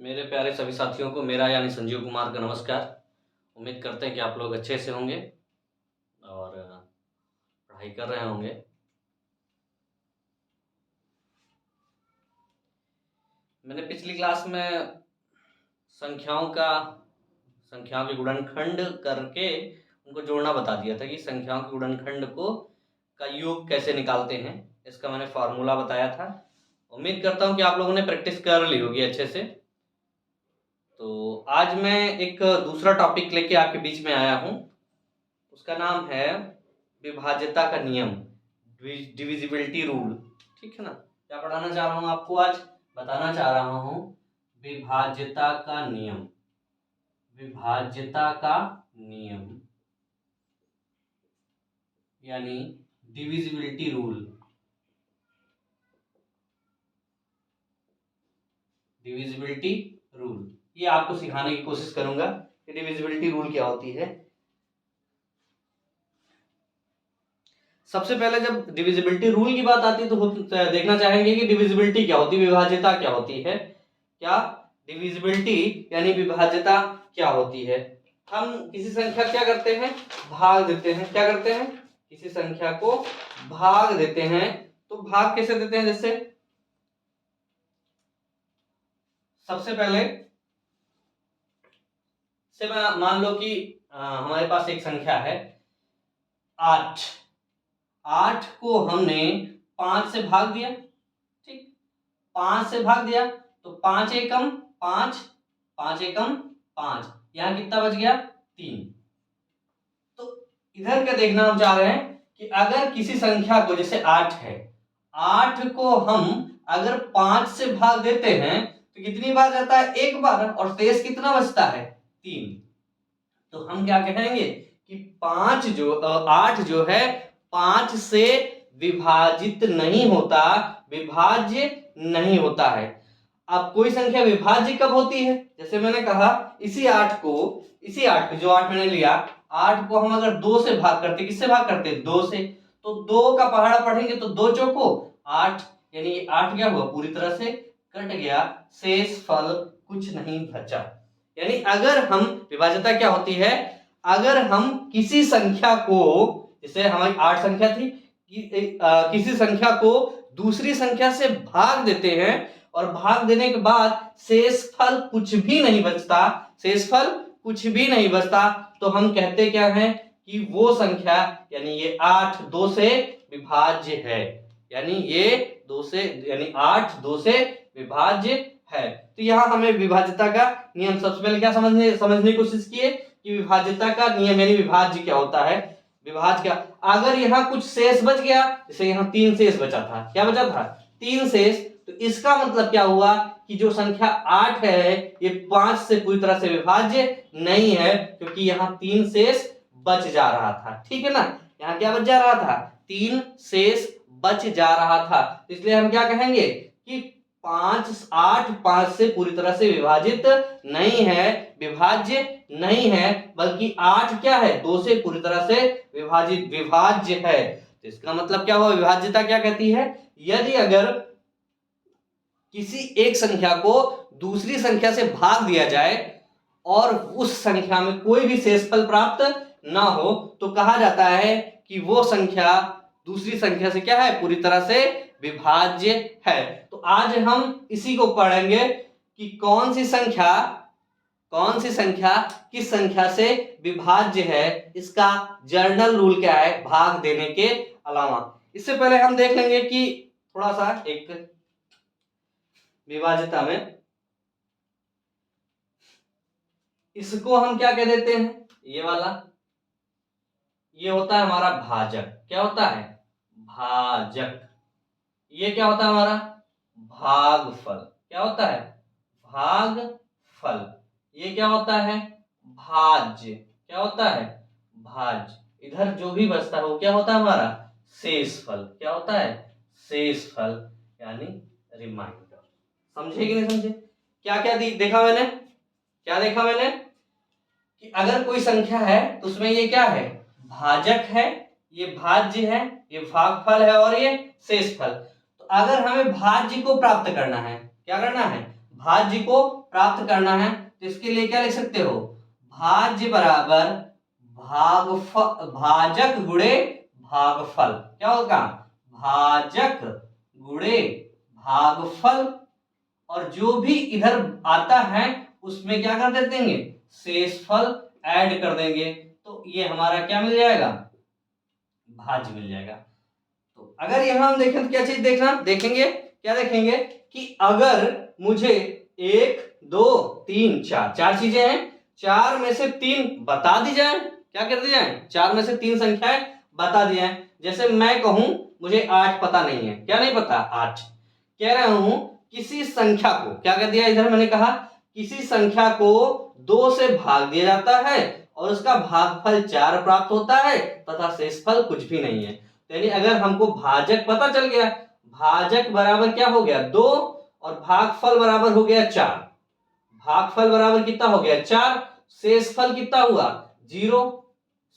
मेरे प्यारे सभी साथियों को मेरा यानी संजीव कुमार का नमस्कार। उम्मीद करते हैं कि आप लोग अच्छे से होंगे और पढ़ाई कर रहे होंगे। मैंने पिछली क्लास में संख्याओं के गुणनखंड करके उनको जोड़ना बता दिया था कि संख्याओं के गुणनखंड का योग कैसे निकालते हैं। इसका मैंने फार्मूला बताया था। उम्मीद करता हूँ कि आप लोगों ने प्रैक्टिस कर ली होगी अच्छे से। तो आज मैं एक दूसरा टॉपिक लेके आपके बीच में आया हूँ। उसका नाम है विभाज्यता का नियम, डिविजिबिलिटी रूल। ठीक है ना। क्या पढ़ाना चाह रहा हूँ आपको आज, बताना चाह रहा हूँ विभाज्यता का नियम। विभाज्यता का नियम यानी डिविजिबिलिटी रूल। डिविजिबिलिटी रूल ये आपको सिखाने की कोशिश करूंगा कि डिविजिबिलिटी रूल क्या होती है। सबसे पहले जब डिविजिबिलिटी रूल की बात आती है तो देखना चाहेंगे कि डिविजिबिलिटी क्या होती है, विभाज्यता क्या होती है। क्या डिविजिबिलिटी यानी विभाज्यता क्या होती है। हम किसी संख्या क्या करते हैं, भाग देते हैं। क्या करते हैं, किसी संख्या को भाग देते हैं। तो भाग कैसे देते हैं, जैसे सबसे पहले से मान लो कि हमारे पास एक संख्या है 8। 8 को हमने 5 से भाग दिया। ठीक, 5 से भाग दिया तो 5 एकम 5, 5 एकम 5, यहां कितना बच गया 3। तो इधर क्या देखना हम चाह रहे हैं कि अगर किसी संख्या को, जैसे 8 है, 8 को हम अगर 5 से भाग देते हैं तो कितनी बार जाता है, एक बार, और शेष कितना बचता है 3। तो हम क्या कहेंगे कि 8 जो है 5 से विभाजित नहीं होता, विभाज्य नहीं होता है। अब कोई संख्या विभाज्य कब होती है, जैसे मैंने कहा इसी 8 को जो 8 मैंने लिया, 8 को हम अगर 2 से भाग करते, किससे भाग करते, 2 से, तो 2 का पहाड़ा पढ़ेंगे तो 2 चौको 8, यानी 8 क्या हुआ, पूरी तरह से कट गया, शेष फल कुछ नहीं बचा। यानी अगर हम, विभाज्यता क्या होती है, अगर हम किसी संख्या को, जैसे हमारी 8 संख्या थी, किसी संख्या को दूसरी संख्या से भाग देते हैं और भाग देने के बाद शेष फल कुछ भी नहीं बचता, शेष फल कुछ भी नहीं बचता, तो हम कहते क्या हैं कि वो संख्या, यानी ये 8 2 से विभाज्य है। यानी ये 2 से, यानी 8 2 से विभाज्य है। तो यहां हमें विभाज्यता का नियम सबसे पहले क्या समझने की कोशिश किए कि विभाज्यता का नियम यानी विभाज्य क्या होता है। विभाज्य क्या, अगर यहाँ कुछ शेष बच गया, जैसे यहाँ 3 शेष बचा था, क्या बचा था 3 शेष, तो इसका मतलब क्या हुआ कि जो संख्या 8 है ये 5 से पूरी तरह से विभाज्य नहीं है, क्योंकि यहाँ 3 शेष बच जा रहा था। ठीक है ना, यहाँ क्या बच जा रहा था, 3 शेष बच जा रहा था। इसलिए हम क्या कहेंगे कि 5 से पूरी तरह से विभाजित नहीं है, विभाज्य नहीं है, बल्कि 8 क्या है, 2 से पूरी तरह से विभाज्य है। तो इसका मतलब क्या हुआ, विभाज्यता क्या कहती है, यदि अगर किसी एक संख्या को दूसरी संख्या से भाग दिया जाए और उस संख्या में कोई भी शेषफल प्राप्त ना हो, तो कहा जाता है कि वो संख्या दूसरी संख्या से क्या है, पूरी तरह से विभाज्य है। तो आज हम इसी को पढ़ेंगे कि कौन सी संख्या किस संख्या से विभाज्य है, इसका जर्नल रूल क्या है भाग देने के अलावा। इससे पहले हम देख लेंगे कि थोड़ा सा एक विभाज्यता में इसको हम क्या कह देते हैं, ये वाला, ये होता है हमारा भाजक। क्या होता है, भाजक। ये क्या होता है हमारा भागफल। क्या होता है, भागफल। ये क्या होता है, भाज्य। क्या होता है, भाज्य। इधर जो भी बचता है वो क्या होता है हमारा शेषफल। क्या होता है, शेषफल यानी रिमाइंडर। समझे कि नहीं समझे, क्या क्या देखा मैंने, क्या देखा मैंने कि अगर कोई संख्या है तो उसमें ये क्या है, भाजक है, ये भाज्य है, ये भागफल है और ये शेषफल। तो अगर हमें भाज्य को प्राप्त करना है, क्या करना है, भाज्य को प्राप्त करना है तो इसके लिए क्या लिख सकते हो, भाज्य बराबर भाजक गुणे भागफल। क्या होगा, भाजक गुणे भागफल, और जो भी इधर आता है उसमें क्या कर देंगे, शेषफल ऐड कर देंगे, तो ये हमारा क्या मिल जाएगा, भाज्य मिल जाएगा। तो अगर यहां हम देखें तो क्या चीज देखेंगे, क्या देखेंगे कि अगर मुझे 1 2 3 4 चार चीजें हैं, 4 में से 3 बता दी जाए, क्या कर दी जाए, 4 में से 3 संख्याएं बता दी जाए। जैसे मैं कहूं मुझे 8 पता नहीं है, क्या नहीं पता, 8 कह रहा हूं, किसी संख्या को क्या कर दिया, इधर मैंने कहा किसी संख्या को 2 से भाग दिया जाता है और उसका भागफल 4 प्राप्त होता है तथा शेषफल कुछ भी नहीं है। यानी अगर हमको भाजक पता चल गया, भाजक बराबर क्या हो गया 2 और भागफल बराबर हो गया 4, भागफल बराबर कितना हो गया 4, शेषफल कितना हुआ 0,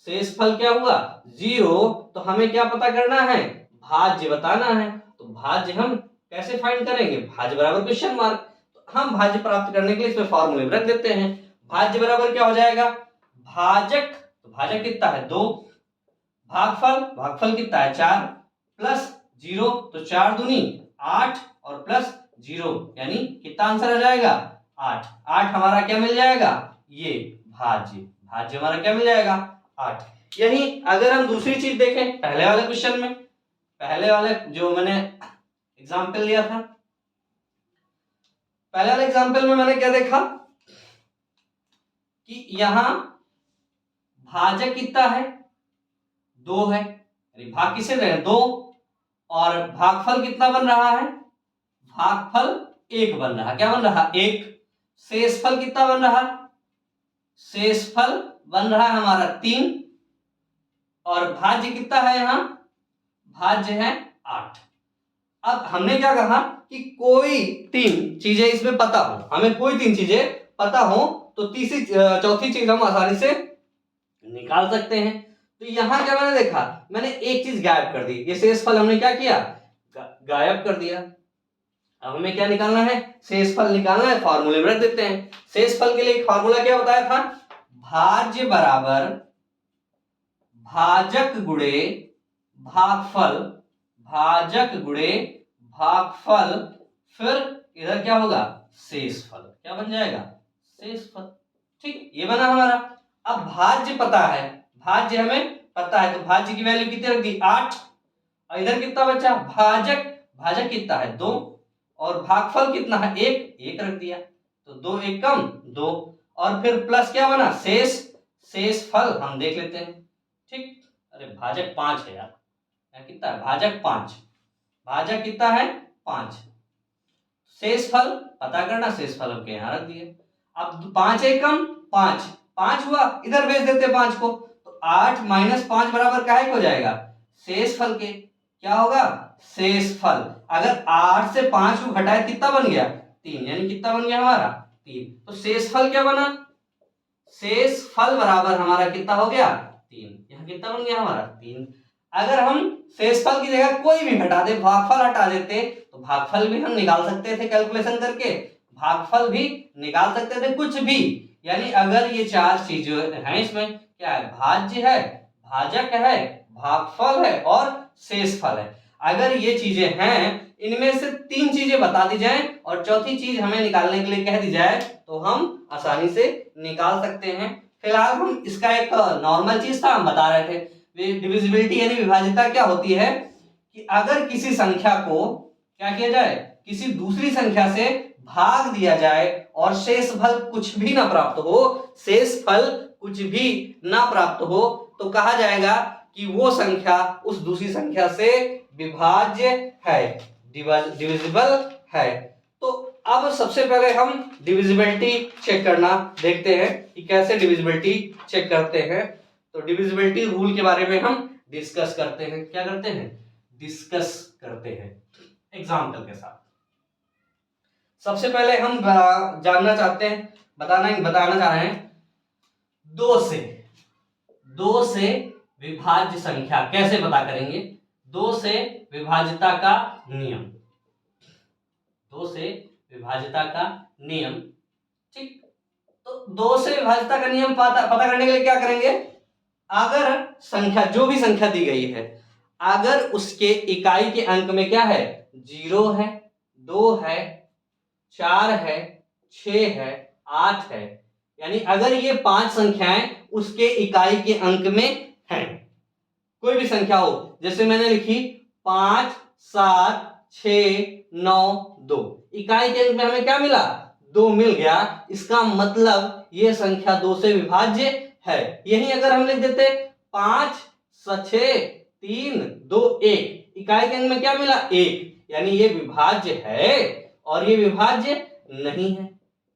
शेषफल क्या हुआ 0, तो हमें क्या पता करना है, भाज्य बताना है। तो भाज्य हम कैसे फाइंड करेंगे, भाज्य बराबर क्वेश्चन मार्क, तो हम भाज्य प्राप्त करने के लिए इसमें फॉर्मूले में रख देते हैं। भाज्य बराबर क्या हो जाएगा, भाजक, तो भाजक कितना है 2, भागफल कितना है 4 प्लस 0, तो 4 दूनी 8 और प्लस 0, यानी कितना आंसर आ जाएगा 8। 8 हमारा क्या मिल जाएगा, ये भाज्य हमारा क्या मिल जाएगा 8। यही अगर हम दूसरी चीज देखें, पहले वाले क्वेश्चन में, पहले वाले जो मैंने एग्जाम्पल लिया था, पहले वाले एग्जाम्पल में मैंने क्या देखा कि यहां भाजक कितना है 2 है, भाग किसे दे 2, और भागफल कितना बन रहा है, भागफल 1 बन रहा, क्या बन रहा 1, शेषफल कितना बन रहा, शेषफल बन रहा है हमारा 3, और भाज्य कितना है यहां, भाज्य है 8। अब हमने क्या कहा कि कोई 3 चीजें इसमें पता हो, हमें कोई 3 चीजें पता हो तो तीसरी चौथी चीज हम आसानी से निकाल सकते हैं। तो यहां क्या मैंने देखा, मैंने एक चीज गायब कर दी, ये शेषफल हमने क्या किया, गायब कर दिया। अब हमें क्या निकालना है, शेषफल निकालना है, फॉर्मूले में रख देते हैं। शेषफल के लिए एक फॉर्मूला क्या बताया था, भाज्य बराबर भाजक गुणे भागफल, भाजक गुणे भागफल, फिर इधर क्या होगा शेषफल, क्या बन जाएगा शेषफल। ठीक, ये बना हमारा। अब भाज्य पता है, भाज्य हमें पता है, तो भाज्य की वैल्यू कितनी रख दी 8, और इधर कितना बचा भाजक कितना है 2, और भागफल कितना है 1 रख दिया, तो 2 1 कम 2, और फिर प्लस क्या बना शेषफल हम देख लेते हैं। ठीक, अरे भाजक 5 है यार, कितना है भाजक 5, भाजक कितना है 5, शेषफल पता करना, शेषफल हमके यहां रख दिए। अब 5 1 कम 5 हुआ, इधर भेज देते 5 को, तो 8 माइनस 5 बराबर काहे हो जाएगा, शेषफल के, क्या होगा शेषफल। अगर 8 से 5 को घटाए कितना बन गया 3, यानी कितना बन गया हमारा 3, तो शेषफल क्या बना, शेषफल बराबर हमारा कितना हो गया 3, यहाँ कितना बन गया हमारा 3। अगर हम शेषफल की जगह कोई भी हटा दे, भागफल हटा देते, तो भागफल भी हम निकाल सकते थे कैलकुलेशन करके, भागफल भी निकाल सकते थे कुछ भी। यानी अगर ये 4 चीजें हैं, इसमें क्या है, भाज्य है, भाजक है, भागफल है और शेषफल है, अगर ये चीजें हैं, इनमें से 3 चीजें बता दी जाए और चौथी चीज हमें निकालने के लिए कह दी जाए, तो हम आसानी से निकाल सकते हैं। फिलहाल हम इसका एक नॉर्मल चीज था, हम बता रहे थे डिविजिबिलिटी यानी विभाज्यता क्या होती है, कि अगर किसी संख्या को क्या किया जाए, किसी दूसरी संख्या से भाग दिया जाए और शेषफल कुछ भी ना प्राप्त हो, शेषफल कुछ भी ना प्राप्त हो, तो कहा जाएगा कि वो संख्या उस दूसरी संख्या से विभाज्य है, डिविजिबल है। तो अब सबसे पहले हम डिविजिबिलिटी चेक करना देखते हैं कि कैसे डिविजिबिलिटी चेक करते हैं। तो डिविजिबिलिटी रूल के बारे में हम डिस्कस करते हैं, क्या करते हैं, डिस्कस करते हैं एग्जाम्पल के साथ। सबसे पहले हम जानना चाहते हैं, बताना चाह रहे हैं 2 से विभाज्य संख्या कैसे पता करेंगे, 2 से विभाज्यता का नियम, 2 से विभाज्यता का नियम। ठीक, तो 2 से विभाज्यता का नियम पता करने के लिए क्या करेंगे, अगर संख्या, जो भी संख्या दी गई है, अगर उसके इकाई के अंक में क्या है, 0 है, 2 है, 4 है, 6 है, 8 है, यानी अगर ये 5 संख्याएं उसके इकाई के अंक में हैं, कोई भी संख्या हो, जैसे मैंने लिखी 5, 7, 6, 9, 2, इकाई के अंक में हमें क्या मिला, 2 मिल गया, इसका मतलब ये संख्या 2 से विभाज्य है। यही अगर हम लिख देते 5, 6, 3, 2, 1, इकाई के अंक में क्या मिला, 1, यानी ये विभाज्य है और ये विभाज्य नहीं है,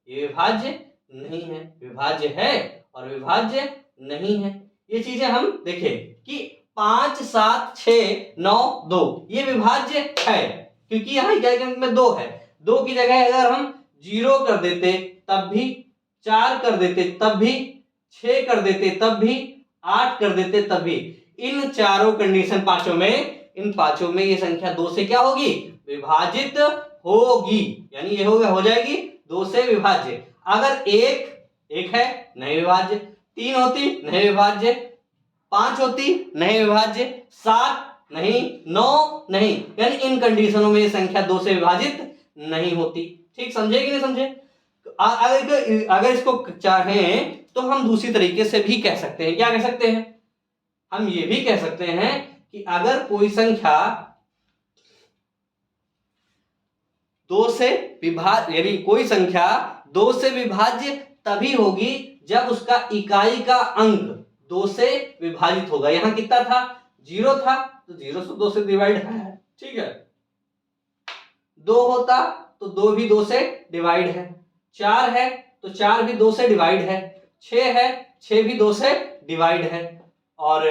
ये विभाज्य नहीं है, विभाज्य है और विभाज्य नहीं है। ये चीजें हम देखें कि 5, 7, 6, 9, 2 ये विभाज्य है, क्योंकि यहाँ इकाई के अंक में 2 है। 2 की जगह अगर हम 0 कर देते तब भी, 4 कर देते तब भी, 6 कर देते तब भी, 8 कर देते तब भी, इन चारों कंडीशन पांचों में, इन पांचों में ये संख्या 2 से क्या होगी, विभाजित होगी, यानी ये हो जाएगी 2 से विभाज्य। अगर 1 है, नहीं विभाज्य, 3 होती, नहीं विभाज्य, 5 होती, नहीं विभाज्य, 7 नहीं, 9 नहीं, यानी इन कंडीशनों में ये संख्या 2 से विभाजित नहीं होती। ठीक, समझे कि नहीं समझे? अगर इसको चाहें तो हम दूसरी तरीके से भी कह सकते हैं। क्या कह सकते हैं, हम ये भी कह सकते हैं कि अगर कोई संख्या 2 से विभाज्य, यानी कोई संख्या 2 से विभाज्य तभी होगी जब उसका इकाई का अंक 2 से विभाजित होगा। यहां कितना था, 0 था, तो 0 से 2 से डिवाइड है, ठीक है। 2 होता तो 2 भी 2 से डिवाइड है, 4 है तो 4 भी 2 से डिवाइड है, 6 है, 6 भी 2 से डिवाइड है, और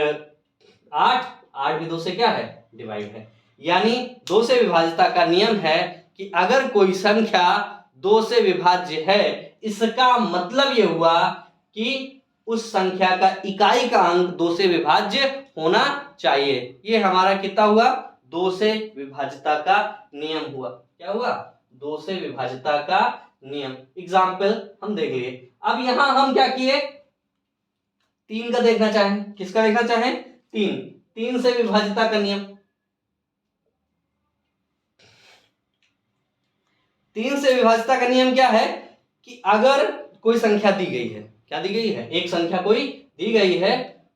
8 भी 2 से क्या है, डिवाइड है। यानी 2 से विभाज्यता का नियम है कि अगर कोई संख्या 2 से विभाज्य है, इसका मतलब यह हुआ कि उस संख्या का इकाई का अंक 2 से विभाज्य होना चाहिए। ये हमारा कितना हुआ, 2 से विभाज्यता का नियम हुआ। क्या हुआ, 2 से विभाज्यता का नियम। एग्जाम्पल हम देख लिए। अब यहां हम क्या किए, 3 का देखना चाहें, किसका देखना चाहें, 3 से विभाज्यता का नियम। 3 से विभाज्यता का नियम क्या है कि अगर कोई संख्या दी गई है, क्या दी गई है, एक संख्या कोई दी गई है,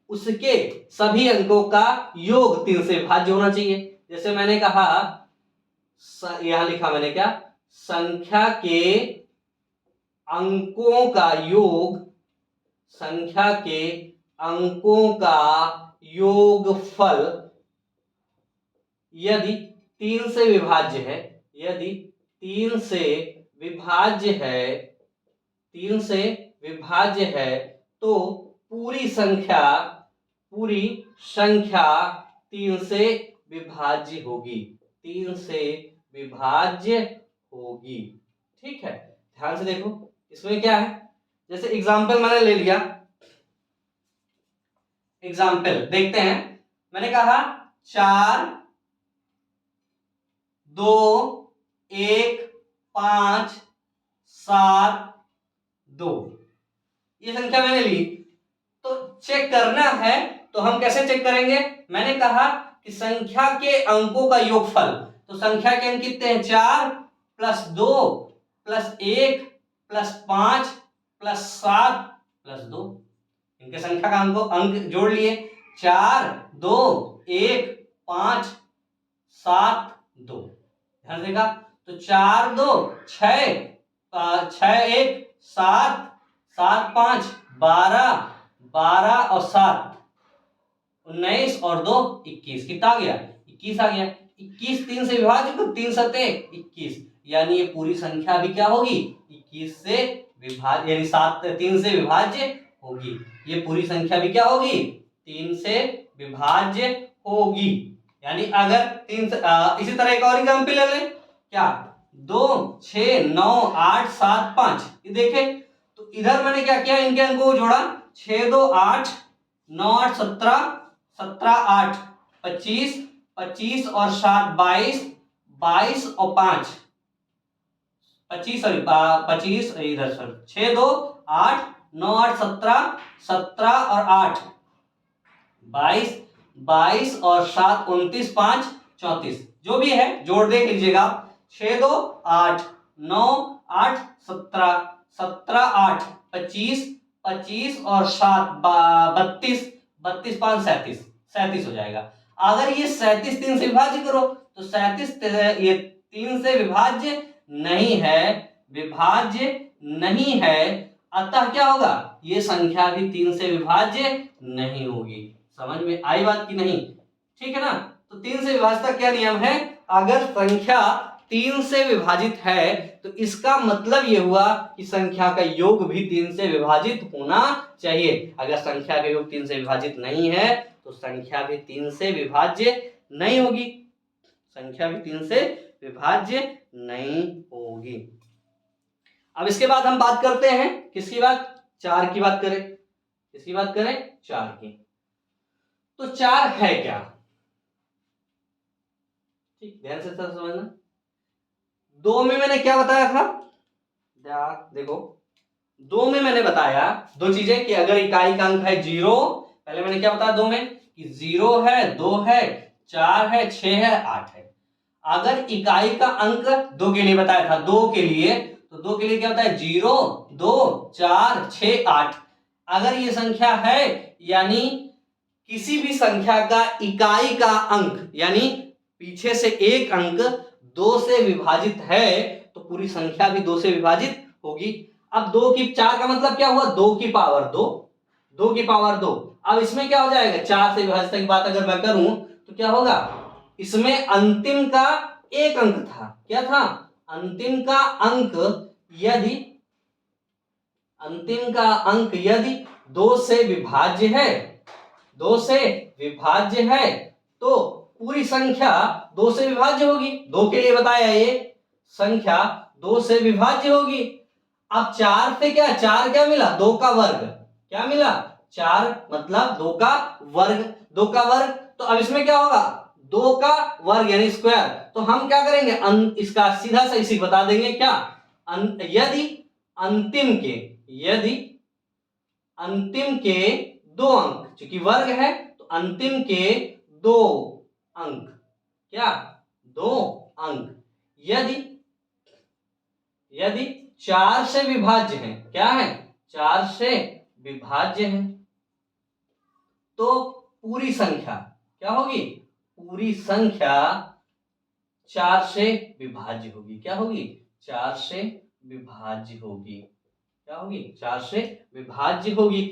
उसके सभी अंकों का योग 3 से विभाज्य होना चाहिए। जैसे मैंने कहा, यहां लिखा मैंने क्या, संख्या के अंकों का योग, संख्या के अंकों का योगफल यदि 3 से विभाज्य है, यदि 3 से विभाज्य है, 3 से विभाज्य है, तो पूरी संख्या 3 से विभाज्य होगी, 3 से विभाज्य होगी। ठीक है, ध्यान से देखो इसमें क्या है। जैसे एग्जाम्पल मैंने ले लिया, एग्जाम्पल देखते हैं। मैंने कहा 4, 2, 1, 5, 7, 2, ये संख्या मैंने ली। तो चेक करना है तो हम कैसे चेक करेंगे, मैंने कहा कि संख्या के अंकों का योगफल, तो संख्या के अंक कितने हैं, 4 + 2 + 1 + 5 + 7 + 2, इनके संख्या का अंक जोड़ लिए, 4, 2, 1, 5, 7, 2। ध्यान देगा, तो 4, 2, 6, 6, 1, 7, 7, 5, 12, 12 और 7, 19 और 2, 21, कितना आ गया, 21 आ गया। 21 3 से विभाजित, तो 3 7 21, यानी ये पूरी संख्या भी क्या होगी, 21 से विभाज्य, यानी 3 से विभाज्य होगी। ये पूरी संख्या भी क्या होगी, 3 से विभाज्य होगी। यानी अगर 3 से इसी तरह एक और एग्जाम्पल ले लें, क्या, 2, 6, 9, 8, 7, 5, ये देखे तो इधर मैंने क्या किया, इनके अंकों को जोड़ा, 6, 2, 8, 9, 8, 17, 17, 8, 25, 25 और 7, 22, 22 और 5, 25 सॉरी 25 इधर सर 6 2 8 9 8 17 17 और 8 22 22 और 7 29 5 34 जो भी है जोड़ देख लीजिएगा 6 2 8 9 8 17 17 8 25 25 और 7 32 32 5 37 37 हो जाएगा। अगर ये 37 3 से विभाज्य करो तो 37 ये 3 से विभाज्य नहीं है, विभाज्य नहीं है, अतः क्या होगा ये संख्या भी 3 से विभाज्य नहीं होगी। समझ में आई बात की नहीं? ठीक है ना। तो 3 से विभाजित का क्या नियम है, अगर संख्या 3 से विभाजित है तो इसका मतलब ये हुआ कि संख्या का योग भी 3 से विभाजित होना चाहिए। अगर संख्या का योग 3 से विभाजित नहीं है तो संख्या भी 3 से विभाज्य नहीं होगी, संख्या भी 3 से विभाज्य नहीं होगी। अब इसके बाद हम बात करते हैं किसकी बात, 4 की बात करें। किसकी बात करें, 4 की। तो 4 है क्या, ठीक ध्यान से सर समझना। 2 में मैंने क्या बताया था, देखो 2 में मैंने बताया 2 चीजें कि अगर इकाई का अंक है 0, पहले मैंने क्या बताया 2 में कि 0 है, 2 है, 4 है, 6 है, 8 है। अगर इकाई का अंक 2 के लिए बताया था, 2 के लिए, तो 2 के लिए क्या होता है 0 2 4 6 8। अगर ये संख्या है यानी किसी भी संख्या का इकाई का अंक यानी पीछे से एक अंक 2 से विभाजित है तो पूरी संख्या भी 2 से विभाजित होगी। अब 2 की 4 का मतलब क्या हुआ, 2 की पावर 2, 2 की पावर 2। अब इसमें क्या हो जाएगा, 4 से विभाजित की बात अगर मैं करूं तो क्या होगा, इसमें अंतिम का एक अंक था, क्या था, अंतिम का अंक यदि, अंतिम का अंक यदि 2 से विभाज्य है, 2 से विभाज्य है तो पूरी संख्या 2 से विभाज्य होगी। 2 के लिए बताया ये संख्या 2 से विभाज्य होगी। अब 4 से क्या, 4 क्या मिला, 2 का वर्ग, क्या मिला 4 मतलब 2 का वर्ग, 2 का वर्ग। तो अब इसमें क्या होगा 2 का वर्ग यानी स्क्वायर। तो हम क्या करेंगे, इसका सीधा सा इसी बता देंगे क्या, यदि अंतिम के, यदि अंतिम के 2 अंक, चूंकि वर्ग है तो अंतिम के 2 अंक, क्या 2 अंक यदि, यदि 4 से विभाज्य है, क्या है 4 से विभाज्य है तो पूरी संख्या क्या होगी, पूरी संख्या 4 से विभाज्य होगी। क्या होगी, 4 से विभाज्य होगी, क्या होगी 4 से विभाज्य होगी।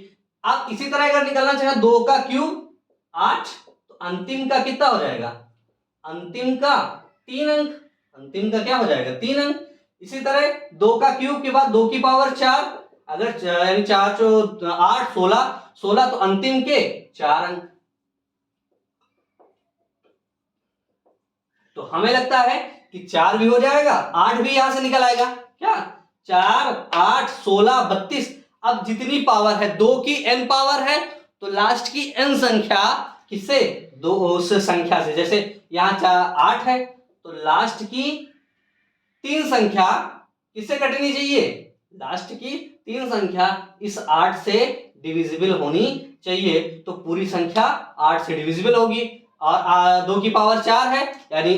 आप इसी तरह अगर निकालना चाहे 2 का क्यूब 8 तो अंतिम का कितना हो जाएगा, अंतिम का 3 अंक, अंतिम का क्या हो जाएगा 3 अंक। इसी तरह 2 का क्यूब के बाद 2 की पावर 4, अगर यानी 4 चो 8 16 16 तो अंतिम के 4 अंक। तो हमें लगता है कि 4 भी हो जाएगा, 8 भी यहां से निकल आएगा, क्या 4 8 16 32। अब जितनी पावर है 2 की n पावर है तो लास्ट की n संख्या किससे, 2 उस संख्या से, जैसे यहां 8 है तो लास्ट की 3 संख्या किससे कटनी चाहिए, लास्ट की 3 संख्या इस 8 से डिविजिबल होनी चाहिए। तो पूरी संख्या 8 से डिविजिबल होगी और 2 की पावर 4 है यानी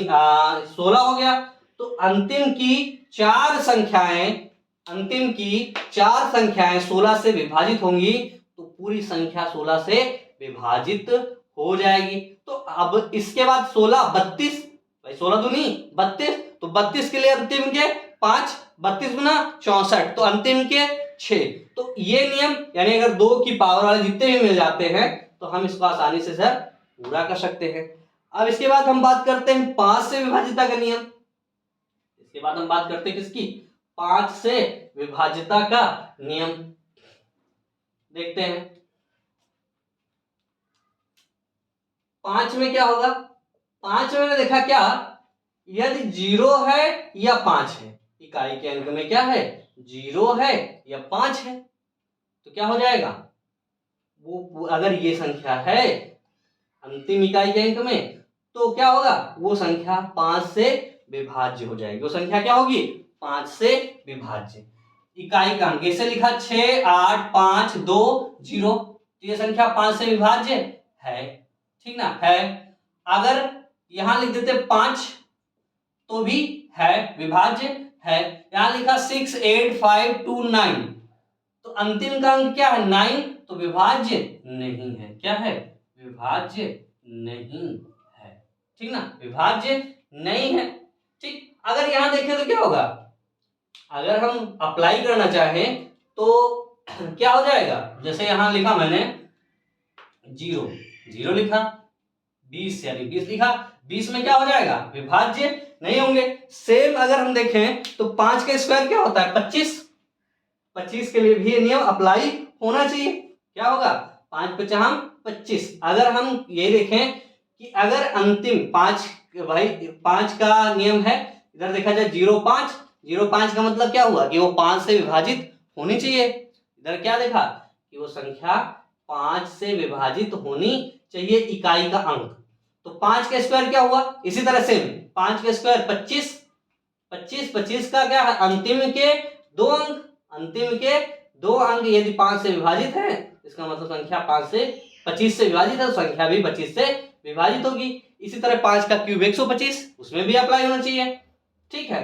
16 हो गया। तो अंतिम की 4 संख्याएं, अंतिम की 4 संख्याएं 16 से विभाजित होंगी तो पूरी संख्या 16 से विभाजित हो जाएगी। तो अब इसके बाद 16 32, भाई 16 दूनी 32, तो 32 के लिए अंतिम के 5, 32 गुना 64 तो अंतिम के 6। तो ये नियम यानी अगर 2 की पावर वाले जितने भी मिल जाते हैं तो हम इसको आसानी से सर पूरा कर सकते हैं। अब इसके बाद हम बात करते हैं 5 से विभाजिता का नियम। इसके बाद हम बात करते हैं किसकी, 5 से विभाजिता का नियम। देखते हैं 5 में क्या होगा, 5 में मैंने देखा क्या, यदि 0 है या 5 है, इकाई के अंक में क्या है 0 है या 5 है तो क्या हो जाएगा, वो अगर ये संख्या है अंतिम इकाई के अंक में तो क्या होगा, वो संख्या 5 से विभाज्य हो जाएगी। वो संख्या क्या होगी 5 से विभाज्य। इकाई का अंक इसे लिखा 6, 8, 5, 2, 0, तो ये संख्या 5 से विभाज्य है, ठीक ना, है। अगर यहां लिख देते 5 तो भी है, विभाज्य है। यहां लिखा 6, 8, 5, 2, 9, तो अंतिम का अंक क्या है 9, तो विभाज्य नहीं है। क्या है? विभाज्य नहीं है, ठीक ना, विभाज्य नहीं है। ठीक, अगर यहां देखें तो क्या होगा, अगर हम अप्लाई करना चाहें तो क्या हो जाएगा, जैसे यहां लिखा मैंने 0, 0 लिखा, 20 यानी 20 लिखा, 20 में क्या हो जाएगा, विभाज्य नहीं होंगे। सेम अगर हम देखें तो 5 का स्क्वायर क्या होता है 25, 25 के लिए भी ये नियम अप्लाई होना चाहिए। क्या होगा, 5 × 25। अगर हम ये देखें कि अगर अंतिम 5, भाई 5 का नियम है, इधर देखा जाए 0.5, 0.5 का मतलब क्या हुआ कि वो 5 से विभाजित होनी चाहिए। इधर क्या देखा कि वो संख्या 5 से विभाजित होनी चाहिए इकाई का अंक, तो 5 का स्क्वायर क्या हुआ, इसी तरह से 5 का स्क्वायर 25, 25, 25 का क्या है अंतिम के 2 अंक, अंतिम के 2 अंक यदि 5 से विभाजित है, इसका मतलब संख्या 5 से 25 से विभाजित है, तो संख्या भी 25 से विभाजित होगी। इसी तरह 5 का क्यूब 125, उसमें भी अप्लाई होना चाहिए, ठीक है।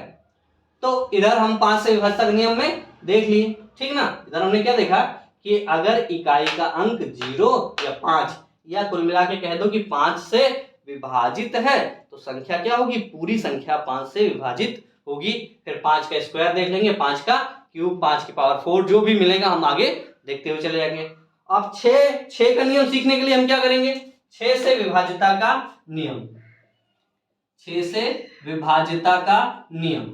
तो इधर हम 5 से विभाजन के नियम में देख लिए, ठीक ना। इधर हमने क्या देखा कि अगर इकाई का अंक 0 या 5 या कुल मिला के कह दो कि 5 से विभाजित है, तो संख्या क्या होगी, पूरी संख्या 5 से विभाजित होगी। फिर 5 का स्क्वायर देख लेंगे, 5 का क्यूब, 5 की पावर 4, जो भी मिलेगा हम आगे देखते हुए चले जाएंगे। अब 6 का नियम सीखने के लिए हम क्या करेंगे, 6 से विभाज्यता का नियम, 6 से विभाज्यता का नियम,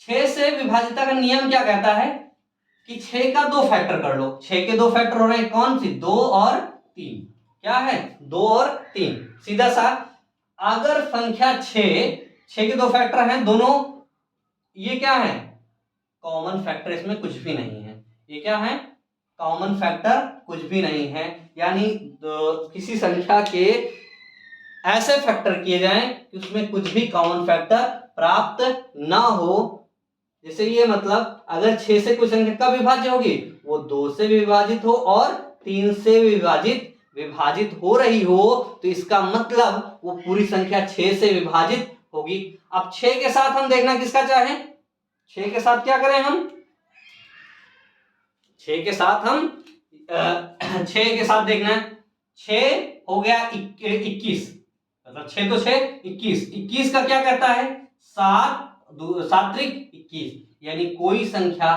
6 से विभाज्यता का नियम क्या कहता है कि 6 का 2 फैक्टर कर लो। 6 के 2 फैक्टर हो रहे हैं कौन सी, 2 और 3, क्या है 2 और 3, सीधा सा। अगर संख्या 6 के 2 फैक्टर हैं दोनों, ये क्या है कॉमन फैक्टर, इसमें कुछ भी नहीं है, ये क्या है कॉमन फैक्टर कुछ भी नहीं है, यानी किसी संख्या के ऐसे फैक्टर किए जाएं कि उसमें कुछ भी कॉमन फैक्टर प्राप्त ना हो। जैसे ये मतलब अगर 6 से कोई संख्या कब विभाज्य होगी, वो 2 से विभाजित हो और 3 से विभाजित हो रही हो, तो इसका मतलब वो पूरी संख्या 6 से विभाजित होगी। अब 6 के साथ हम देखना किसका चाहें, 6 के साथ क्या करें हम, 6 के साथ हम 6 के साथ देखना है, 6 हो गया 21, मतलब 6 तो 6 21, 21 का क्या कहता है 7 सात्रिक 21, यानी कोई संख्या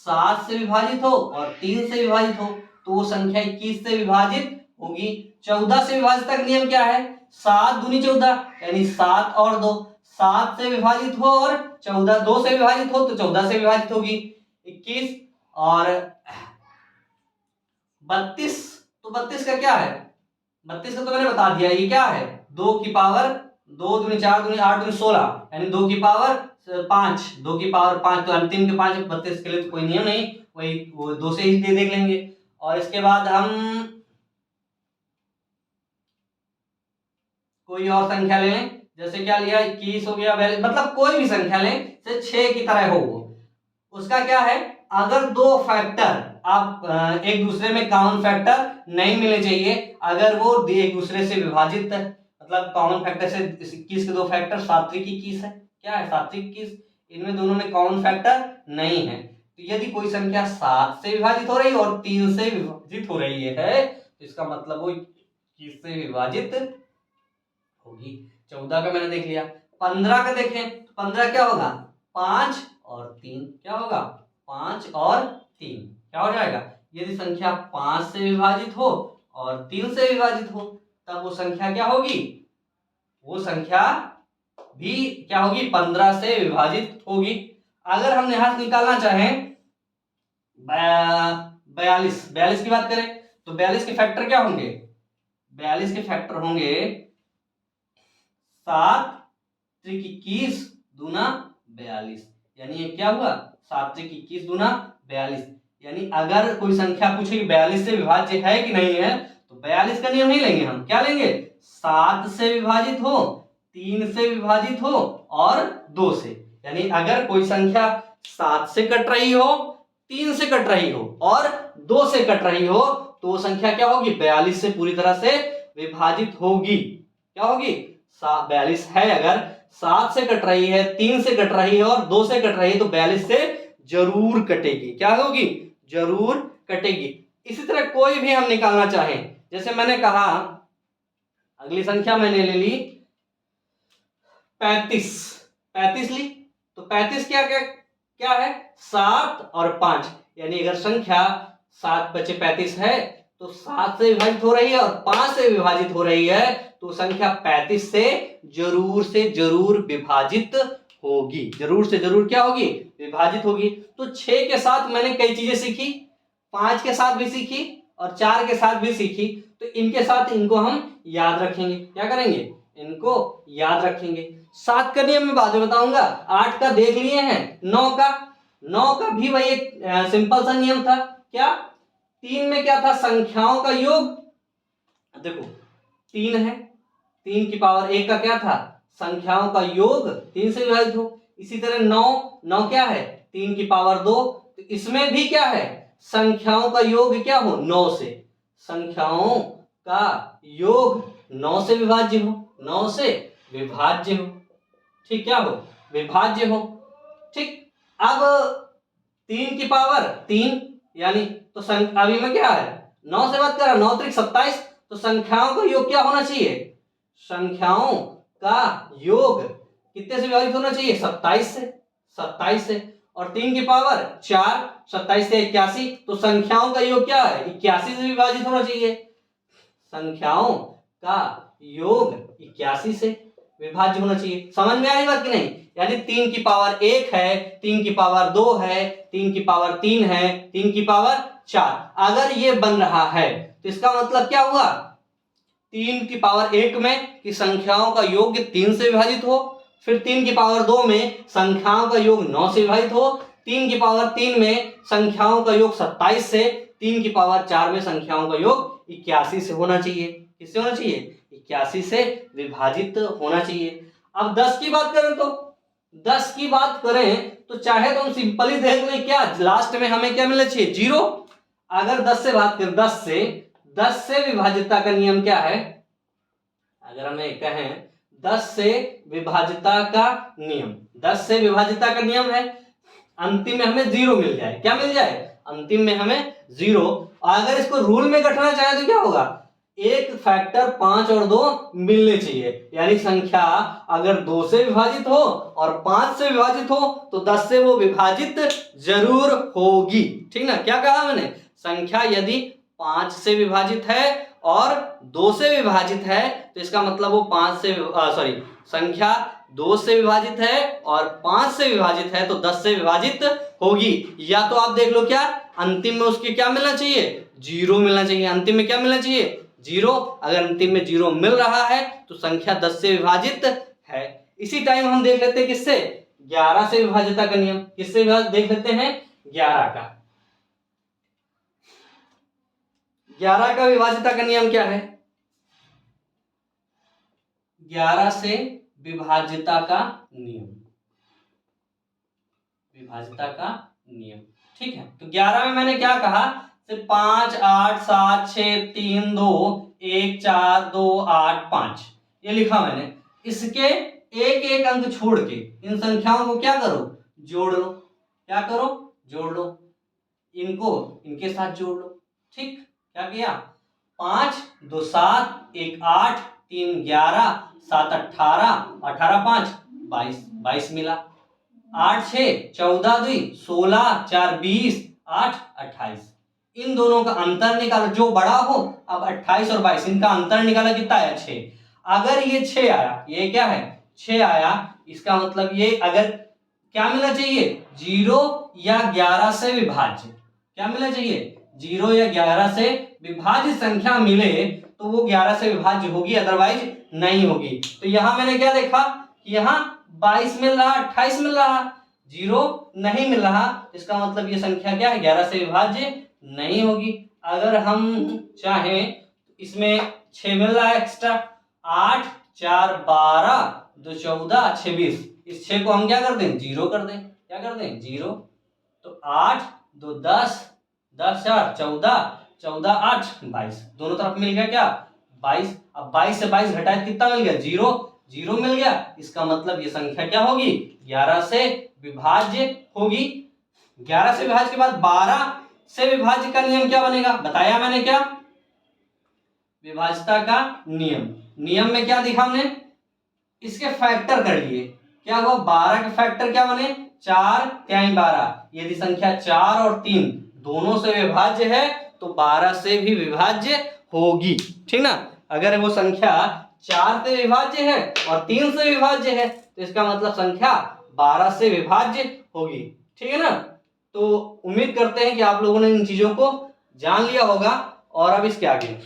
7 से विभाजित हो और 3 से विभाजित हो तो वो संख्या 21 से विभाजित होगी। 14 से विभाजित का नियम क्या है, 7 दूनी 14, यानी 7 और 2, 7 से विभाजित हो और 14 2 से विभाजित हो तो 14 से विभाजित होगी 21। और 32, तो 32 का क्या है, 32 का तो मैंने बता दिया, ये क्या है 2 की पावर 2 दूनी 4 दूनी 8 दूनी 16, यानी 2 की पावर 5, 2 की पावर 5, तो अंतिम के 5, 32 के लिए तो कोई नियम नहीं, वही वो 2 से ही देख लेंगे। और इसके बाद हम कोई और संख्या ले लें, जैसे क्या लिया 21 हो गया, मतलब कोई भी संख्या लें से 6 की तरह हो, उसका क्या है अगर 2 फैक्टर आप एक दूसरे में कॉमन फैक्टर नहीं मिलने चाहिए, अगर वो एक दूसरे से विभाजित, मतलब कॉमन फैक्टर से 21 के 2 फैक्टर सात्विक 21 है, क्या है सात्विक 21, इनमें दोनों में कॉमन फैक्टर नहीं है, तो यदि कोई संख्या 7 से विभाजित हो रही है और 3 से विभाजित हो रही है, तो इसका मतलब वो 21 से विभाजित होगी। 14 का मैंने देख लिया। 15 का देखें, 15 क्या होगा 5 और 3, क्या होगा 5 और 3, क्या हो जाएगा, यदि संख्या 5 से विभाजित हो और 3 से विभाजित हो तब वो संख्या क्या होगी, वो संख्या भी क्या होगी 15 से विभाजित होगी। अगर हम यहां से निकालना चाहें 42 की बात करें तो 42 के फैक्टर क्या होंगे, 42 के फैक्टर होंगे 7 त्रिक 21 दूना 42, यानी ये क्या हुआ 7 त्रिक 21 दूना 42, यानी अगर कोई संख्या पूछे कि 42 से विभाज्य है कि नहीं है तो 42 का नियम नहीं लेंगे हम, क्या लेंगे 7 से विभाजित हो 3 से विभाजित हो और 2 से। यानी अगर कोई संख्या 7 से कट रही हो, 3 से कट रही हो और 2 से कट रही हो तो वो संख्या क्या होगी, 42 से पूरी तरह से विभाजित होगी। क्या होगी, 42 है, अगर 7 से कट रही है, 3 से कट रही है और 2 से कट रही है तो 42 से जरूर कटेगी। क्या होगी, जरूर कटेगी। इसी तरह कोई भी हम निकालना चाहें, जैसे मैंने कहा अगली संख्या मैंने ले ली 35 ली, तो 35 क्या क्या क्या है, 7 और 5। यानी अगर संख्या 7 × 5 = 35 है तो 7 से विभाजित हो रही है और 5 से विभाजित हो रही है तो संख्या 35 से जरूर विभाजित होगी। जरूर से जरूर क्या होगी, विभाजित होगी। तो 6 के साथ मैंने कई चीजें सीखी, 5 के साथ भी सीखी और 4 के साथ भी सीखी। तो इनके साथ इनको हम याद रखेंगे। क्या करेंगे, इनको याद रखेंगे। 7 का नियम मैं बाद में बताऊंगा। 8 का देख लिए हैं। 9 का भी वही एक सिंपल सा नियम था। क्या, 3 में क्या था, संख्याओं का योग। देखो 3 है, 3 की पावर 1 का क्या था, संख्याओं का योग 3 से विभाजित हो। इसी तरह 9 क्या है, 3 की पावर 2। तो इसमें भी क्या है, संख्याओं का योग क्या हो, 9 से। संख्याओं का योग 9 से विभाज्य हो, 9 से विभाज्य हो। ठीक, क्या हो, विभाज्य हो। ठीक, अब 3 की पावर 3 यानी तो अभी में क्या है, 9 से बात कर रहा, 9 × 3 = 27। तो संख्याओं का योग क्या होना चाहिए, संख्याओं का योग कितने से विभाजित होना चाहिए, 27 से। और 3 की पावर 4, 27 से 81। तो संख्याओं का योग क्या है, 81 से विभाजित होना चाहिए। संख्याओं का योग 81 से विभाज्य होना चाहिए। समझ में आई बात कि नहीं। यानी 3 की पावर 1 है, 3 की पावर 2 है, 3 की पावर 3 है, 3 की पावर 4। अगर ये बन रहा है तो इसका मतलब क्या हुआ, 3 की पावर 1 में कि संख्याओं का योग 3 से विभाजित हो, फिर 3 की पावर 2 में संख्याओं का योग 9 से विभाजित हो, 3 की पावर 3 में संख्याओं का योग 27 से, 3 की पावर 4 में संख्याओं का योग 81 से होना चाहिए। किससे होना चाहिए, 81 से विभाजित होना चाहिए। अब 10 की बात करें तो 10 की बात करें तो चाहे तो हम सिंपली देख लें, क्या लास्ट में हमें क्या मिलना चाहिए, 0। अगर 10 से बात करें, 10 से विभाज्यता का नियम क्या है, अगर हमें कहें 10 से विभाज्यता का नियम, 10 से विभाज्यता का नियम है अंतिम में हमें 0 मिल जाए। क्या मिल जाए, अंतिम में हमें 0। अगर इसको रूल में गढ़ना चाहे तो क्या होगा, एक फैक्टर 5 और 2 मिलने चाहिए। यानी संख्या अगर 2 से विभाजित हो और 5 से विभाजित हो तो 10 से वो विभाजित जरूर होगी। ठीक ना, क्या कहा मैंने, संख्या यदि 5 से विभाजित है और 2 से विभाजित है तो इसका मतलब वो 5 से संख्या 2 से विभाजित है और 5 से विभाजित है तो 10 से विभाजित होगी। या तो आप देख लो, क्या अंतिम में उसके क्या मिलना चाहिए, 0 मिलना चाहिए। अंतिम में क्या मिलना चाहिए, 0। अगर अंतिम में 0 मिल रहा है तो संख्या 10 से विभाजित है। इसी टाइम हम देख लेते हैं किससे, 11 से विभाज्यता का नियम। किससे देख लेते हैं, 11 का। 11 का विभाज्यता का नियम क्या है, 11 से विभाज्यता का नियम, विभाज्यता का नियम। ठीक है, तो 11 में मैंने क्या कहा, 5, 8, 7, 6, 3, 2, 1, 4, 2, 8, 5 ये लिखा मैंने। इसके एक एक अंक छोड़ के इन संख्याओं को क्या करो, जोड़ लो। क्या करो, जोड़ लो। इनको इनके साथ जोड़ लो। ठीक, क्या किया, 5, 2, 7, 1, 8, 3, 11, 7, 18, 18, 5, 22 मिला। 8, 6, 14, 2, 16, 4, 20, 8, 28। इन दोनों का अंतर निकालो, जो बड़ा हो। अब 28 और 22 इनका अंतर निकाला, कितना आया, 6। अगर ये 6 आया, ये क्या है, 6 आया, इसका मतलब ये अगर क्या मिलना चाहिए, 0 या 11 से विभाज्य। क्या मिलना चाहिए, 0 या 11 से विभाज्य संख्या मिले तो वो 11 से विभाज्य होगी, अदरवाइज नहीं होगी। तो यहां मैंने क्या देखा कि यहाँ 22 मिल रहा, 28 मिल रहा, 0 नहीं मिल रहा। इसका मतलब ये संख्या क्या है, 11 से विभाज्य नहीं होगी। अगर हम चाहें इसमें 6 मिल रहा है एक्स्ट्रा, 8, 4, 12 दो 14, 6 20। इस 6 को हम क्या कर दें, जीरो कर दें। क्या कर दें, जीरो। तो 8 2 10, 10 4 14, 14 8 22। दोनों तरफ मिल गया क्या, 22। अब 22 से 22 घटाए कितना मिल गया, जीरो। जीरो मिल गया, इसका मतलब ये संख्या क्या होगी, 11 से विभाज्य होगी। 11 से विभाज्य के बाद 12 से विभाज्य का नियम क्या बनेगा, बताया मैंने क्या, विभाज्यता का नियम। नियम में क्या दिखा हमने, इसके फैक्टर कर लिए। क्या हुआ, 12 के फैक्टर क्या बने, 4 3 12। यदि संख्या 4 और 3 दोनों से विभाज्य है तो 12 से भी विभाज्य होगी। ठीक ना, अगर वो संख्या 4 से विभाज्य है और 3 से विभाज्य है तो इसका मतलब संख्या 12 से विभाज्य होगी। ठीक है ना, तो उम्मीद करते हैं कि आप लोगों ने इन चीजों को जान लिया होगा। और अब इसके आगे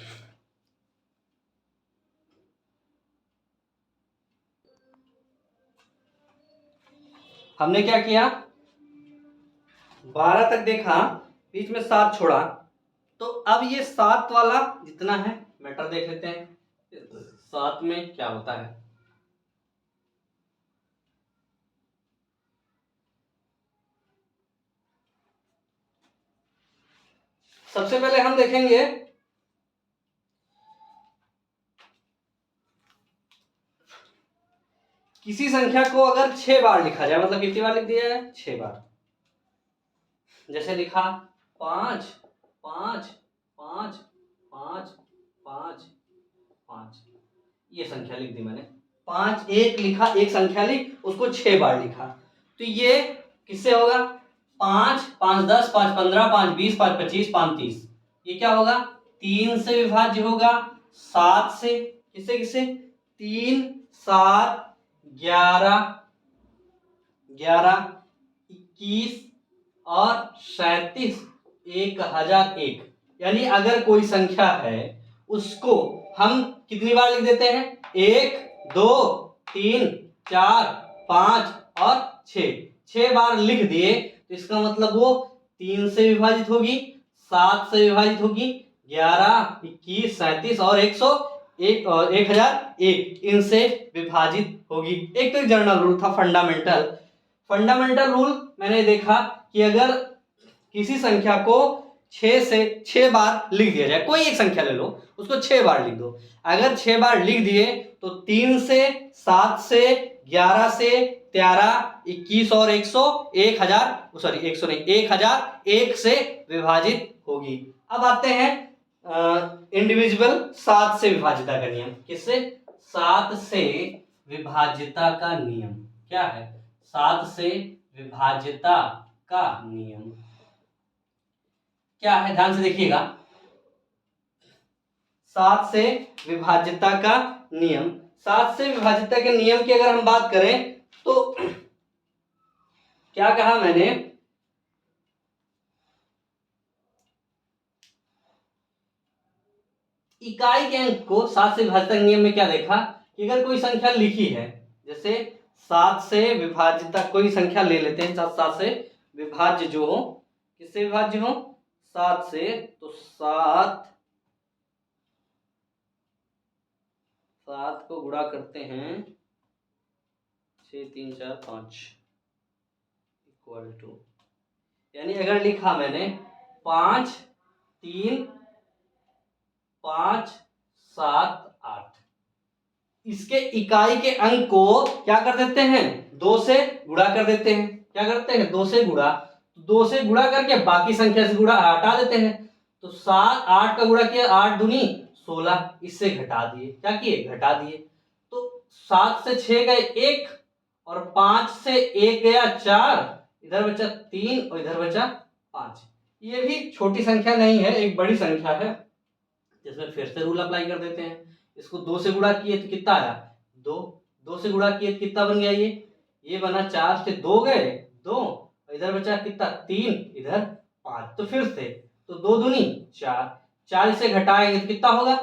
हमने क्या किया, 12 तक देखा, बीच में 7 छोड़ा, तो अब ये 7 वाला जितना है मैटर देख लेते हैं, 7 में क्या होता है। सबसे पहले हम देखेंगे किसी संख्या को अगर 6 बार लिखा जाए, मतलब कितनी बार लिख दिया है, 6 बार। जैसे लिखा 5 5 5 5 5 5, ये संख्या लिख दी मैंने। 5 एक लिखा, एक संख्या लिख, उसको 6 बार लिखा, तो ये किससे होगा, 5 5 10 5 15 5 20 5 25 5 30। ये क्या होगा, 3 से विभाज्य होगा, 7 से, किससे किससे, 3 7 11 11 21 और 37 1001। यानी अगर कोई संख्या है उसको हम कितनी बार लिख देते हैं, 1 2 3 4 5 और 6 बार लिख दिए, तो इसका मतलब वो 3 से विभाजित होगी, 7 से विभाजित होगी, 11 21 37 और 101 और 1001 इनसे विभाजित होगी। एक तो जनरल रूल था, फंडामेंटल रूल मैंने देखा कि अगर किसी संख्या को 6 बार लिख दिया जाए, कोई एक संख्या ले लो, उसको 6 बार लिख दो। अगर 6 बार लिख दिए तो 3 से 7 से 11 से 13 21 और 1001 से विभाजित होगी। अब आते हैं इंडिविजुअल 7 से विभाज्यता का नियम। किससे, 7 से विभाज्यता का नियम क्या है, 7 से विभाज्यता का नियम क्या है, ध्यान से देखिएगा। 7 से विभाज्यता का नियम, 7 से विभाज्यता के नियम की अगर हम बात करें तो क्या कहा मैंने, इकाई के अंक को 7 से विभाज्यता के नियम में क्या देखा कि अगर कोई संख्या लिखी है, जैसे 7 से विभाज्यता कोई संख्या ले लेते हैं, 7 से विभाज्य जो हो, किससे विभाज्य हो, 7 से, तो 7 को गुणा करते हैं 6 3 4 5 इक्वल टू, यानी अगर लिखा मैंने 5 3 5 7 8, इसके इकाई के अंक को क्या कर देते हैं, 2 से गुणा कर देते हैं। क्या करते हैं, 2 से गुणा, 2 से गुणा करके बाकी संख्या से गुणा हटा देते हैं। तो 7 8 का गुणा किया, 8 दूनी 16, इससे घटा दिए, क्या किए, घटा दिए। तो 7 से 6 गए 1 और 5 से 1 गया 4, इधर बचा 3 और इधर बचा 5। ये भी छोटी संख्या नहीं है, एक बड़ी संख्या है, जिसमें फिर से रूल अप्लाई कर देते हैं। इसको 2 से गुणा किए तो कितना आया, 2 से गुणा किए तो कितना बन गया, ये बना, 4 से 2 गए 2, इधर बचा कितना 3, इधर 5, तो फिर से, तो 2 दूनी 4, 4 से घटाएंगे तो कितना होगा,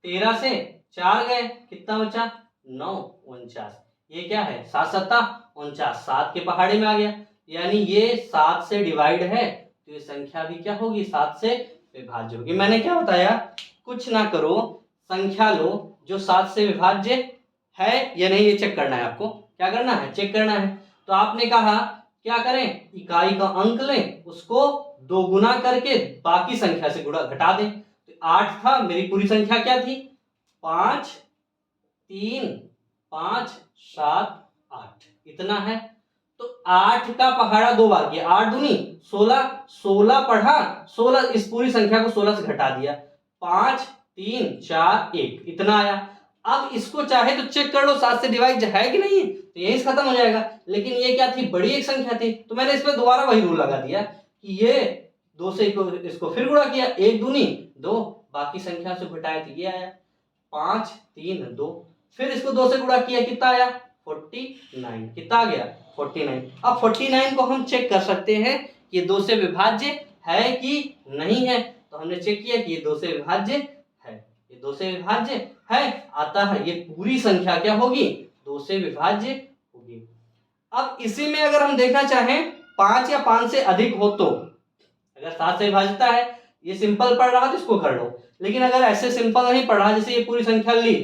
13 से 4 गए, कितना बचा 9 49। ये क्या है, 7 7 49, 7 के पहाड़े में आ गया, यानी ये 7 से डिवाइड है, तो ये संख्या भी क्या होगी, 7 से विभाज्य होगी। मैंने क्या बताया, कुछ ना करो, संख्या लो जो 7 से विभाज्य है या नहीं, ये चेक करना है आपको। क्या करना है? चेक करना है। तो आपने कहा क्या करें, इकाई का अंक लें, उसको 2 गुना करके बाकी संख्या से गुणा घटा दें। तो 8 था, मेरी पूरी संख्या क्या थी? 5 3 5 7 8, इतना है। तो 8 का पहाड़ा 2 बार किया, 8 दूनी 16, 16 पढ़ा, 16 इस पूरी संख्या को 16 से घटा दिया, 5 3 4 1, इतना आया। अब इसको चाहे तो चेक कर लो 7 से डिवाइड है कि नहीं है, तो यहीं से खत्म हो जाएगा। लेकिन ये क्या थी? बड़ी एक संख्या थी, तो मैंने इसमें दोबारा वही रूल लगा दिया कि ये 2 से इसको फिर गुणा किया, 1 दूनी 2, बाकी संख्या से घटाया तो ये आया 5 3 2, फिर इसको 2 से गुणा किया, कितना आया? 49, कितना आ गया? 49। अब 49 को हम चेक कर सकते हैं कि 2 से विभाज्य है कि नहीं है। तो हमने चेक किया कि ये 2 से विभाज्य है, ये 2 से विभाज्य है, आता है ये पूरी संख्या क्या होगी? 2 से विभाज्य होगी। अब इसी में अगर हम देखना चाहें 5 या 5 से अधिक हो तो, अगर 7 से विभाजित है, ये सिंपल पढ़ रहा तो इसको कर लो, लेकिन अगर ऐसे सिंपल नहीं पढ़ रहा, जैसे ये पूरी संख्या ली,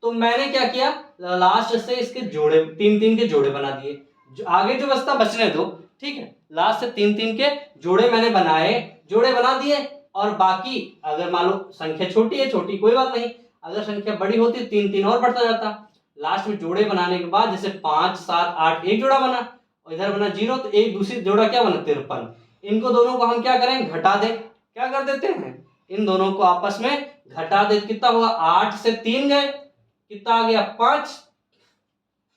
तो मैंने क्या किया, लास्ट से इसके जोड़े 3-3 के जोड़े बना दिए, आगे जो बचता बचने दो, ठीक है। लास्ट से 3-3 के जोड़े मैंने बनाए, जोड़े बना दिए, और बाकी अगर मान लो संख्या छोटी है, छोटी कोई बात नहीं, अगर संख्या बड़ी होती 3-3 और बढ़ता जाता। लास्ट में जोड़े बनाने के बाद जैसे 5 7 8 एक जोड़ा बना, और इधर बना 0, तो एक दूसरी जोड़ा क्या बना? 53। इनको दोनों को हम क्या करें? घटा दें। क्या कर देते हैं? इन दोनों को आपस में घटा दे, कितना हुआ? 8 से 3 गए, कितना आ गया? 5।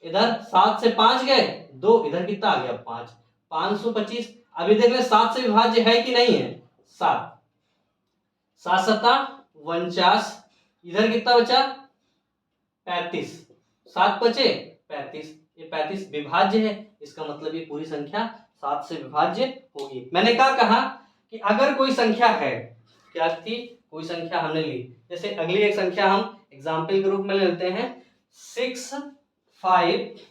इधर 7 से 5 गए 2, इधर कितना आ गया? 5, 525। अभी देख ले 7 से विभाज्य है कि नहीं है? 7 7 7 49, इधर कितना बचा? 35, 7 बचे 35, ये 35 विभाज्य है, इसका मतलब ये पूरी संख्या 7 से विभाज्य होगी। मैंने क्या कहा कि अगर कोई संख्या है, क्या थी? कोई संख्या हमने ली, जैसे अगली एक संख्या हम एग्जाम्पल के रूप में लेते हैं 6 5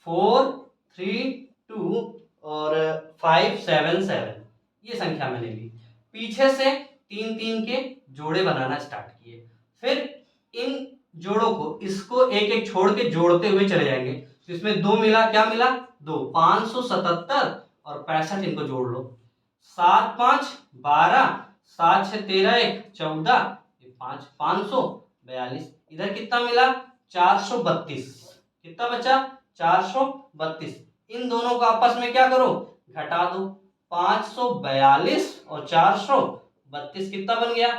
4 3 2 और 5 7 7, ये संख्या मैंने ली। पीछे से 3-3 के जोड़े बनाना स्टार्ट किए, फिर इन जोड़ों को इसको एक एक छोड़ के जोड़ते हुए चले जाएंगे। तो इसमें 2 मिला, क्या मिला? 2, 577 और 65, इनको जोड़ लो। 7 5 12, 7 6 13 1 14, 5 542, इधर कितना मिला? 432, कितना बचा? 432। इन दोनों को आपस में क्या करो? घटा दो। 542 और 432 कितना बन गया?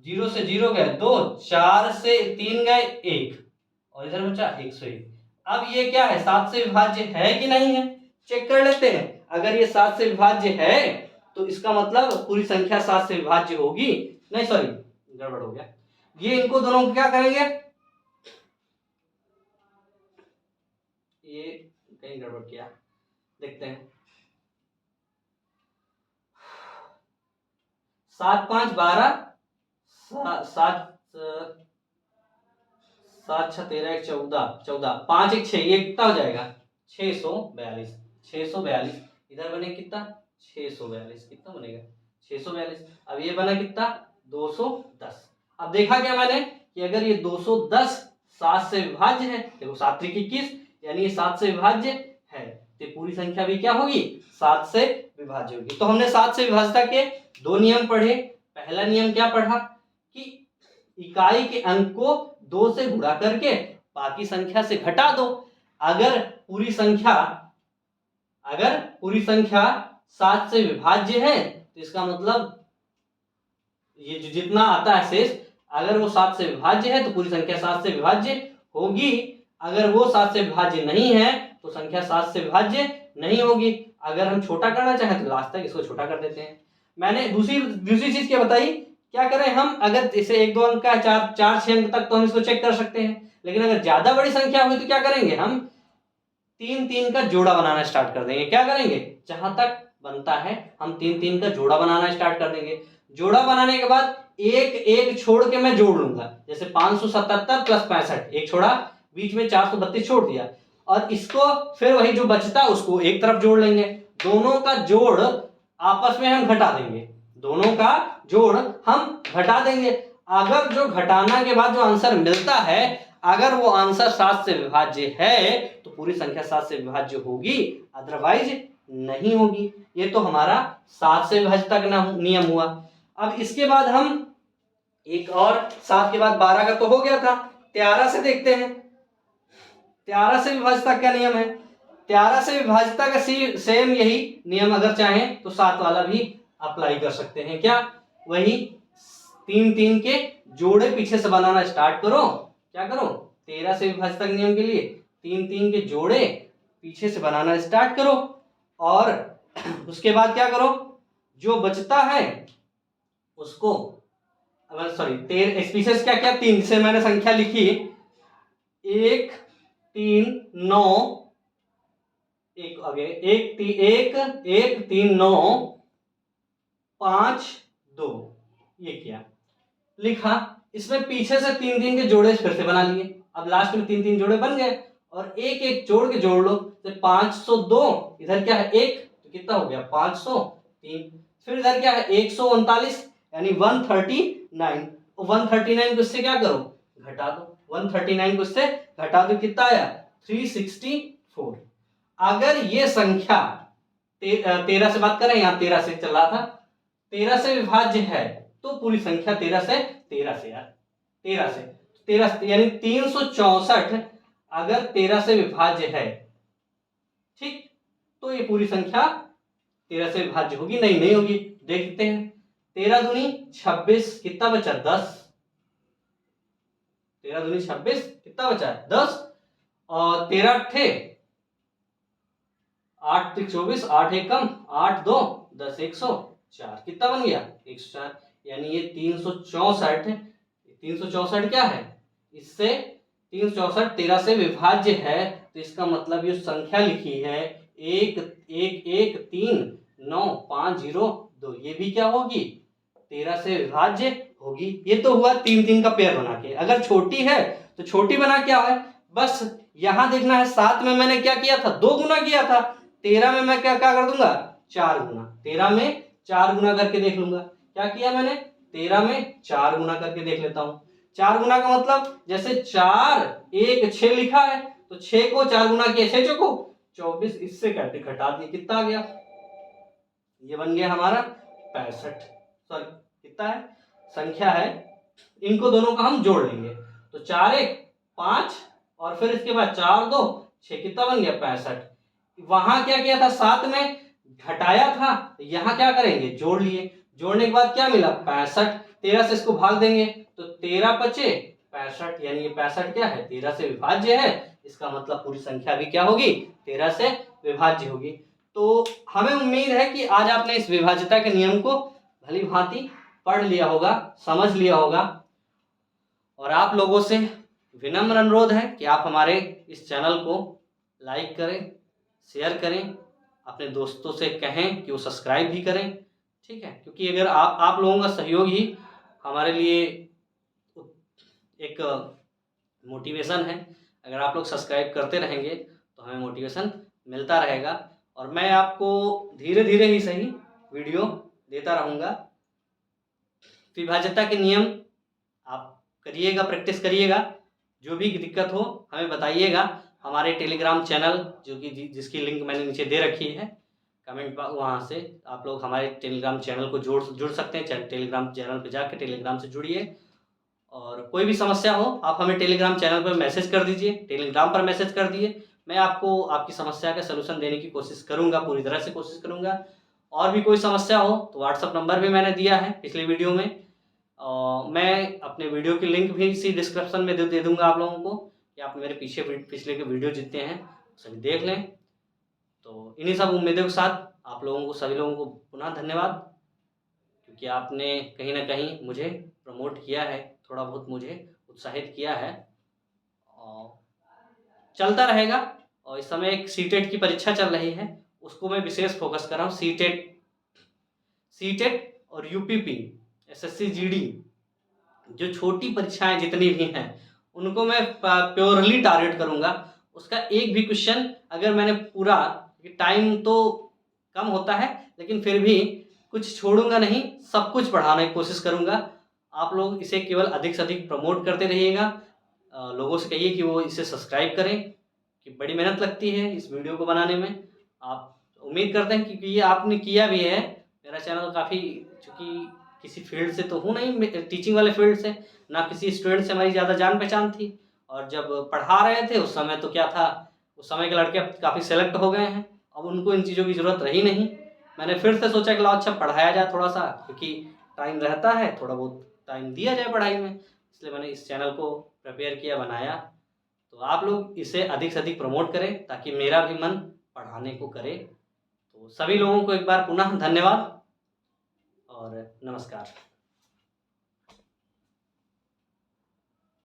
0 से 0 गए 2, 4 से 3 गए 1, और इधर बचा 101। अब ये क्या है? 7 से विभाज्य है कि नहीं है? चेक कर लेते हैं। अगर ये 7 से विभाज्य है तो इसका मतलब पूरी संख्या 7 से विभाज्य होगी। नहीं सॉरी, गड़बड़ हो गया। ये इनको दोनों को क्या करेंगे? ये कहीं गड़बड़ किया, देखते हैं। 7 5 12, 7 7 6 13 1 14, 14 5 1 6, ये कितना हो जाएगा? 642, 642। इधर बने कितना? 642, कितना बनेगा? 642। अब ये बना कितना? 210। अब देखा क्या मैंने कि अगर ये 210 7 से विभाज्य है, देखो 7 3 21, यानी ये 7 से विभाज्य है, तो पूरी संख्या भी क्या होगी? 7 से विभाज्य होगी। तो हमने 7 से विभाज्यता के 2 नियम पढ़े। पहला नियम क्या पढ़ा कि इकाई के अंक को 2 से गुणा करके बाकी संख्या से घटा दो। अगर पूरी संख्या 7 से विभाज्य है तो इसका मतलब ये जो जितना आता है शेष, अगर वो 7 से विभाज्य है तो पूरी संख्या 7 से विभाज्य होगी। अगर वो 7 से विभाज्य नहीं है तो संख्या 7 से विभाज्य नहीं होगी। अगर हम छोटा करना चाहें तो लास्ट तक इसको छोटा कर देते हैं। मैंने दूसरी चीज क्या बताई? क्या करें हम? अगर जैसे 1 2 अंक का 4 6 अंक तक तो हम इसको चेक कर सकते हैं, लेकिन अगर ज्यादा बड़ी संख्या हुई तो क्या करेंगे? हम 3-3 का जोड़ा बनाना स्टार्ट कर देंगे। क्या करेंगे? जहां तक बनता है हम 3-3 का जोड़ा बनाना स्टार्ट कर देंगे। जोड़ा बनाने के बाद एक एक छोड़ के मैं जोड़ लूंगा, जैसे 577 प्लस 65, एक छोड़ा, बीच में 432 छोड़ दिया, और इसको फिर वही जो बचता उसको एक तरफ जोड़ लेंगे। दोनों का जोड़ आपस में हम घटा देंगे, दोनों का जोड़ हम घटा देंगे। अगर जो घटाना के बाद जो आंसर मिलता है, अगर वो आंसर 7 से विभाज्य है तो पूरी संख्या 7 से विभाज्य होगी, अदरवाइज नहीं होगी। ये तो हमारा 7 से विभाज्यता का नियम हुआ। अब इसके बाद हम एक और 7 के बाद 12 का तो हो गया था, 13 से देखते हैं। 13 से विभाज्यता क्या नियम है? 13 से विभाज्यता का सेम यही नियम, अगर चाहें तो 7 वाला भी अप्लाई कर सकते हैं। क्या? वही 3 3 के जोड़े पीछे से बनाना स्टार्ट करो। क्या करो? 13 से विभाज्यता के नियम के लिए 3 3 के जोड़े पीछे से बनाना स्टार्ट करो, और उसके बाद क्या करो, जो बचता है उसको, सॉरी स्पीसीज क्या क्या 3 से मैंने संख्या लिखी, 1 3 9, एक आगे 1 3 9 5 2, ये क्या लिखा। इसमें पीछे से 3 3 के जोड़े फिर से बना लिए। अब लास्ट में 3 3 जोड़े बन गए, और एक एक जोड़ के जोड़ लो, तो 502, इधर क्या है 1, तो कितना हो गया 503। फिर इधर क्या है 139, यानी 139। 139 को इससे क्या करो, घटा दो। 139 को इससे घटा दो, कितना आया 364। अगर ये संख्या 13 से बात करें, यहाँ 13 से चल रहा था, 13 से विभाज्य है तो पूरी संख्या 13 से यार 13 यानी 364 अगर 13 से विभाज्य है, ठीक, तो ये पूरी संख्या 13 से विभाज्य होगी, नहीं होगी। देखते हैं, 13 दूनी 26, कितना बचा 10। 13 दूनी 26, कितना बचा 10, और 13 अट्ठे 8 3 24, 8 1 कम 8 2 10, 104, कितना बन गया 104। यानी ये 364 क्या है, इससे 364 13 से विभाज्य है, तो इसका मतलब ये संख्या लिखी है 1 1 1 3 9 5 0 2, ये भी क्या होगी 13 से विभाज्य होगी। ये तो हुआ 3 3 का पेयर बना के। अगर छोटी है तो छोटी बना क्या है, बस यहां देखना है 7 में मैंने क्या किया था 2 गुना किया था, 13 में मैं क्या कर दूंगा 4 गुना, 13 में 4 गुना करके देख लूंगा। क्या किया मैंने 13 में 4 गुना करके देख लेता हूं। 4 गुना का मतलब जैसे 4 1 6 लिखा है, तो 6 को 4 गुना किया 6 चौको 24, इससे करके घटा दिए, कितना आ गया, ये बन गया हमारा 65। सॉरी कितना है संख्या है, इनको दोनों का हम जोड़ लेंगे, तो 4 1 5 और फिर इसके बाद 4 2 6, कितना बन गया 65। वहां क्या किया था 7 में घटाया था, यहाँ क्या करेंगे जोड़ लिए, जोड़ने के बाद क्या मिला 65। 13 से इसको भाग देंगे तो 13 बचे 65, यानी ये 65 क्या है 13 से विभाज्य है। इसका मतलब पूरी संख्या भी क्या होगी 13 से विभाज्य होगी। तो हमें उम्मीद है कि आज आपने इस विभाज्यता के नियम को भली भांति पढ़ लिया होगा, समझ लिया होगा, और आप लोगों से विनम्र अनुरोध है कि आप हमारे इस चैनल को लाइक करें, शेयर करें, अपने दोस्तों से कहें कि वो सब्सक्राइब भी करें, ठीक है, क्योंकि अगर आप लोगों का सहयोग ही हमारे लिए एक मोटिवेशन है। अगर आप लोग सब्सक्राइब करते रहेंगे तो हमें मोटिवेशन मिलता रहेगा, और मैं आपको धीरे धीरे ही सही वीडियो देता रहूँगा। विभाज्यता के नियम आप करिएगा, प्रैक्टिस करिएगा, जो भी दिक्कत हो हमें बताइएगा। हमारे टेलीग्राम चैनल जो कि जिसकी लिंक मैंने नीचे दे रखी है कमेंट, वहाँ से आप लोग हमारे टेलीग्राम चैनल को जुड़ सकते हैं। टेलीग्राम चैनल पे जाकर टेलीग्राम से जुड़िए, और कोई भी समस्या हो आप हमें टेलीग्राम चैनल पर मैसेज कर दीजिए, टेलीग्राम पर मैसेज कर दिए, मैं आपको आपकी समस्या का सलूशन देने की कोशिश करूँगा, पूरी तरह से कोशिश करूँगा। और भी कोई समस्या हो तो व्हाट्सअप नंबर भी मैंने दिया है पिछले वीडियो में, मैं अपने वीडियो की लिंक भी इसी डिस्क्रिप्शन में दे दूँगा आप लोगों को, कि आप मेरे पिछले के वीडियो जितने हैं सभी देख लें। तो इन्हीं सब उम्मीदों के साथ आप लोगों को, सभी लोगों को पुनः धन्यवाद, क्योंकि आपने कहीं ना कहीं मुझे प्रमोट किया है, थोड़ा बहुत मुझे उत्साहित किया है, और चलता रहेगा। और इस समय एक सीटेट की परीक्षा चल रही है, उसको मैं विशेष फोकस कर रहा हूँ। सीटेट और यूपीपी, एसएससी जीडी, जो छोटी परीक्षाएं जितनी भी हैं उनको मैं प्योरली टारगेट करूँगा। उसका एक भी क्वेश्चन अगर मैंने पूरा, टाइम तो कम होता है लेकिन फिर भी कुछ छोड़ूंगा नहीं, सब कुछ पढ़ाने की कोशिश करूँगा। आप लोग इसे केवल अधिक से अधिक प्रमोट करते रहिएगा। लोगों से कहिए कि वो इसे सब्सक्राइब करें, कि बड़ी मेहनत लगती है इस वीडियो को बनाने में। आप उम्मीद करते हैं कि ये आपने किया भी है। मेरा चैनल काफ़ी, चूँकि किसी फील्ड से तो हूँ नहीं, टीचिंग वाले फील्ड से, ना किसी स्टूडेंट से हमारी ज़्यादा जान पहचान थी। और जब पढ़ा रहे थे उस समय तो क्या था, उस समय के लड़के अब काफ़ी सेलेक्ट हो गए हैं, अब उनको इन चीज़ों की ज़रूरत रही नहीं। मैंने फिर से सोचा कि लाओ अच्छा पढ़ाया जाए थोड़ा सा, क्योंकि टाइम रहता है, थोड़ा बहुत टाइम दिया जाए पढ़ाई में, इसलिए मैंने इस चैनल को प्रिपेयर किया, बनाया। तो आप लोग इसे अधिक से अधिक प्रमोट करें ताकि मेरा भी मन पढ़ाने को करे। तो सभी लोगों को एक बार पुनः धन्यवाद और नमस्कार।